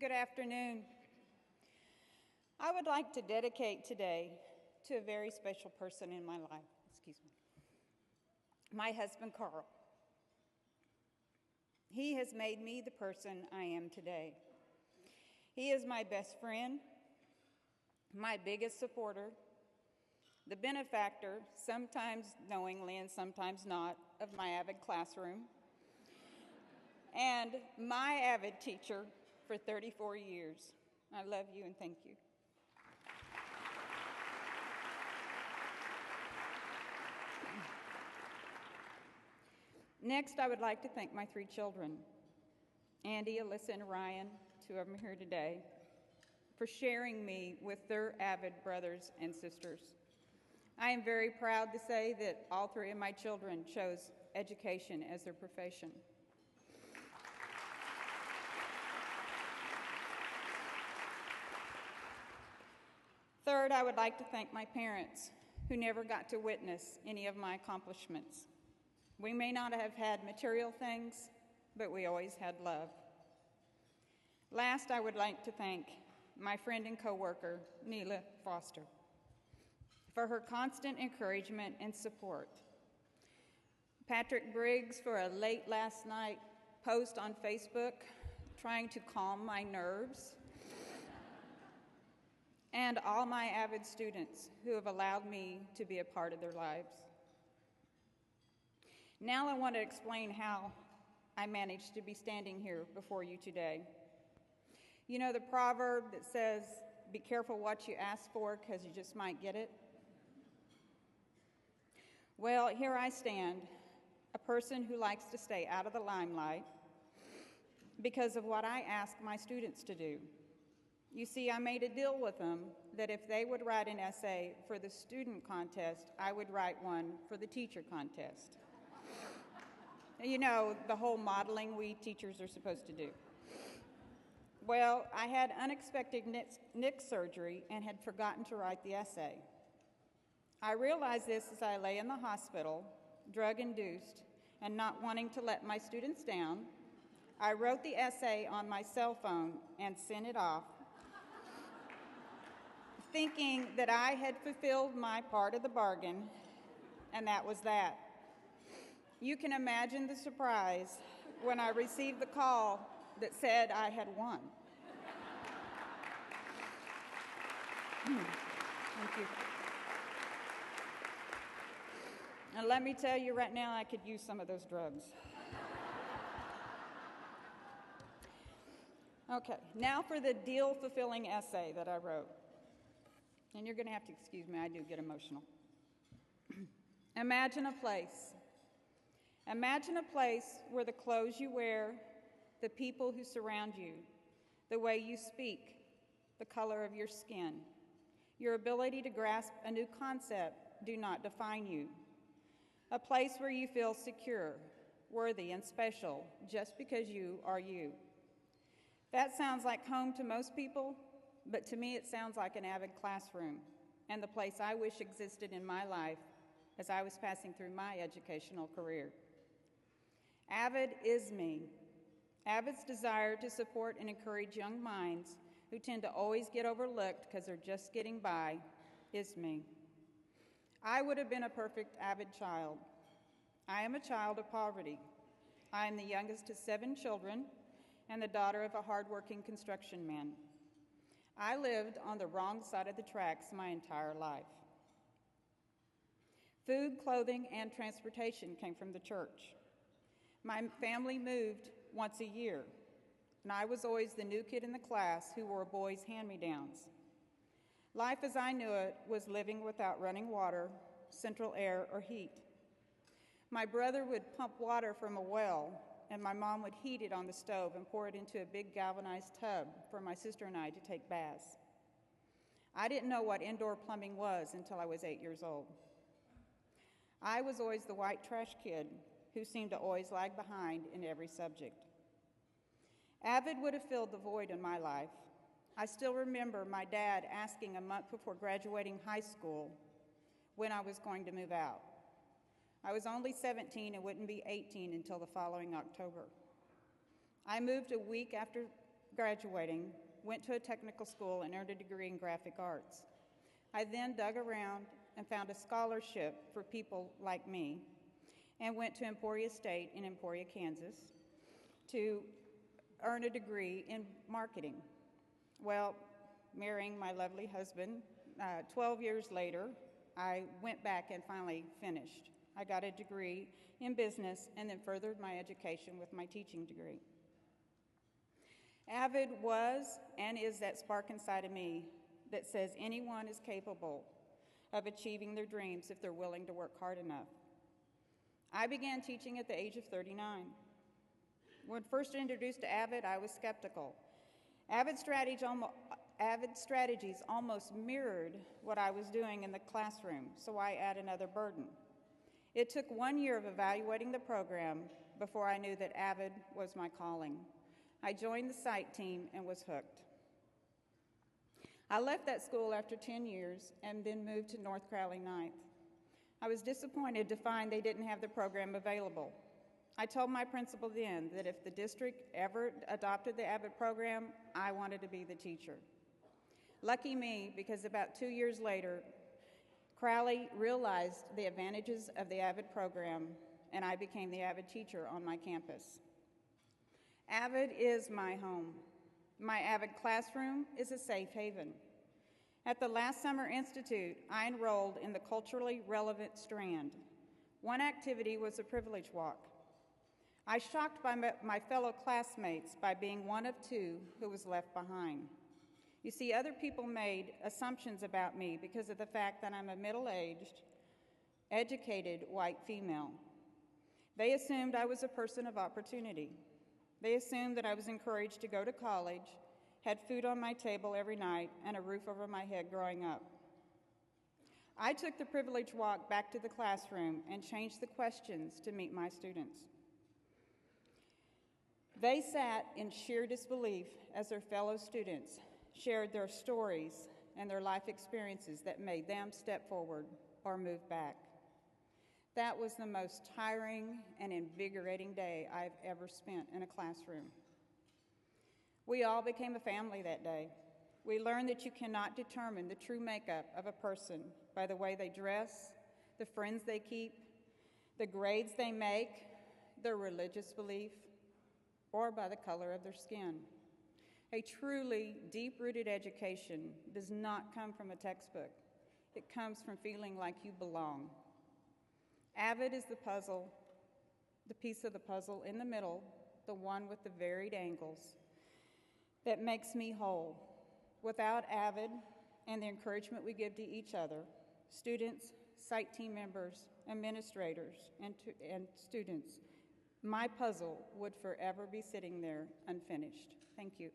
Good afternoon. I would like to dedicate today to a very special person in my life. My husband, Carl. He has made me the person I am today. He is my best friend, my biggest supporter, the benefactor, sometimes knowingly and sometimes not, of my AVID classroom, and my AVID teacher for 34 years. I love you and thank you. Next, I would like to thank my 3 children, Andy, Alyssa, and Ryan, 2 of them here today, for sharing me with their AVID brothers and sisters. I am very proud to say that all 3 of my children chose education as their profession. Third, I would like to thank my parents, who never got to witness any of my accomplishments. We may not have had material things, but we always had love. Last, I would like to thank my friend and coworker, Neela Foster, for her constant encouragement and support. Patrick Briggs for a late last night post on Facebook trying to calm my nerves. And all my AVID students who have allowed me to be a part of their lives. Now I want to explain how I managed to be standing here before you today. You know the proverb that says, be careful what you ask for because you just might get it? Well, here I stand, a person who likes to stay out of the limelight because of what I ask my students to do. You see, I made a deal with them that if they would write an essay for the student contest, I would write one for the teacher contest. You know, the whole modeling we teachers are supposed to do. Well, I had unexpected neck surgery and had forgotten to write the essay. I realized this as I lay in the hospital, drug-induced, and not wanting to let my students down. I wrote the essay on my cell phone and sent it off, thinking that I had fulfilled my part of the bargain, and that was that. You can imagine the surprise when I received the call that said I had won. Thank you. And let me tell you right now, I could use some of those drugs. Okay, now for the deal-fulfilling essay that I wrote. And you're going to have to excuse me, I do get emotional. Imagine a place. Imagine a place where the clothes you wear, the people who surround you, the way you speak, the color of your skin, your ability to grasp a new concept do not define you. A place where you feel secure, worthy, and special just because you are you. That sounds like home to most people, but to me it sounds like an AVID classroom and the place I wish existed in my life as I was passing through my educational career. AVID is me. AVID's desire to support and encourage young minds who tend to always get overlooked because they're just getting by is me. I would have been a perfect AVID child. I am a child of poverty. I am the youngest of 7 children and the daughter of a hardworking construction man. I lived on the wrong side of the tracks my entire life. Food, clothing, and transportation came from the church. My family moved once a year, and I was always the new kid in the class who wore boys' hand-me-downs. Life as I knew it was living without running water, central air, or heat. My brother would pump water from a well, and my mom would heat it on the stove and pour it into a big galvanized tub for my sister and I to take baths. I didn't know what indoor plumbing was until I was 8 years old. I was always the white trash kid who seemed to always lag behind in every subject. AVID would have filled the void in my life. I still remember my dad asking a month before graduating high school when I was going to move out. I was only 17 and wouldn't be 18 until the following October. I moved a week after graduating, went to a technical school and earned a degree in graphic arts. I then dug around and found a scholarship for people like me and went to Emporia State in Emporia, Kansas to earn a degree in marketing. Well, marrying my lovely husband, 12 years later, I went back and finally finished. I got a degree in business and then furthered my education with my teaching degree. AVID was and is that spark inside of me that says anyone is capable of achieving their dreams if they're willing to work hard enough. I began teaching at the age of 39. When first introduced to AVID, I was skeptical. AVID strategies almost mirrored what I was doing in the classroom, so I add another burden. It took 1 year of evaluating the program before I knew that AVID was my calling. I joined the site team and was hooked. I left that school after 10 years and then moved to North Crowley Ninth. I was disappointed to find they didn't have the program available. I told my principal then that if the district ever adopted the AVID program, I wanted to be the teacher. Lucky me, because about 2 years later, Crowley realized the advantages of the AVID program, and I became the AVID teacher on my campus. AVID is my home. My AVID classroom is a safe haven. At the last Summer Institute, I enrolled in the culturally relevant strand. One activity was a privilege walk. I shocked my fellow classmates by being one of two who was left behind. You see, other people made assumptions about me because of the fact that I'm a middle-aged, educated white female. They assumed I was a person of opportunity. They assumed that I was encouraged to go to college, had food on my table every night, and a roof over my head growing up. I took the privilege walk back to the classroom and changed the questions to meet my students. They sat in sheer disbelief as their fellow students shared their stories and their life experiences that made them step forward or move back. That was the most tiring and invigorating day I've ever spent in a classroom. We all became a family that day. We learned that you cannot determine the true makeup of a person by the way they dress, the friends they keep, the grades they make, their religious belief, or by the color of their skin. A truly deep-rooted education does not come from a textbook. It comes from feeling like you belong. AVID is the puzzle, the piece of the puzzle in the middle, the one with the varied angles, that makes me whole. Without AVID and the encouragement we give to each other, students, site team members, administrators, and students, my puzzle would forever be sitting there unfinished. Thank you.